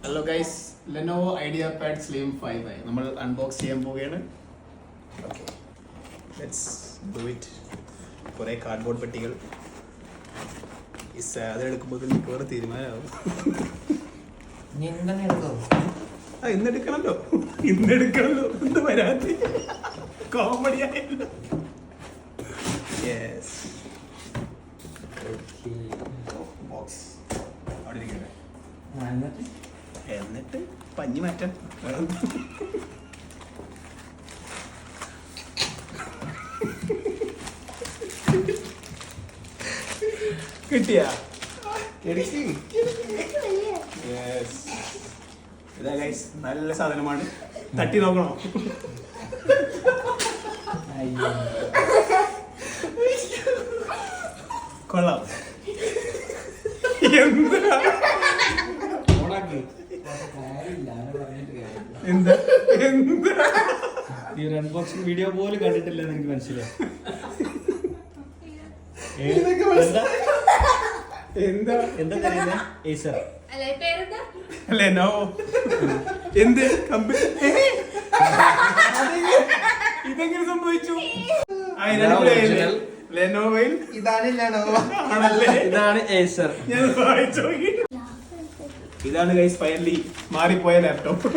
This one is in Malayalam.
Hello guys, Lenovo idea pad slim 5 ആയി നമ്മൾ അൺബോക്സ് ചെയ്യാൻ പോവുകയാണ്. Okay, let's do it. കുറേ കാർഡ്ബോർഡ് പെട്ടികൾ അതെടുക്കുമ്പോൾ വേറെ തീരുമാനമാവും. ഇന്നെടുക്കണല്ലോ എന്ത് വരാത്തി കോമഡി ആയല്ലോ. യെസ്, ബോക്സ് അവിടെ ഇരിക്കട്ടെ. എന്നിട്ട് പഞ്ഞി മാറ്റാൻ കിട്ടിയാ? ഇതാ ഗൈസ്, നല്ല സാധനമാണ്. തട്ടി നോക്കണോ? കൊള്ളാം. എന്താ ഈ ഒരു അൺബോക്സിംഗ് വീഡിയോ പോലും കണ്ടിട്ടില്ല എനിക്ക് മനസ്സിലായി. എന്താ പറയുന്നത്? ഏസർ ലെനോവോ എന്ത് കമ്പനി? ഇതെങ്ങനെ സംഭവിച്ചു? ലെനോവയിൽ ഇതാണ് ലെനോവോ ആണല്ലേ? ഇതാണ് ഏസർ. ഞാൻ വായിച്ചു നോക്കി. ഇതാണ് ഗൈസ് ഫൈനലി മാറിപ്പോയ ലാപ്ടോപ്പ്.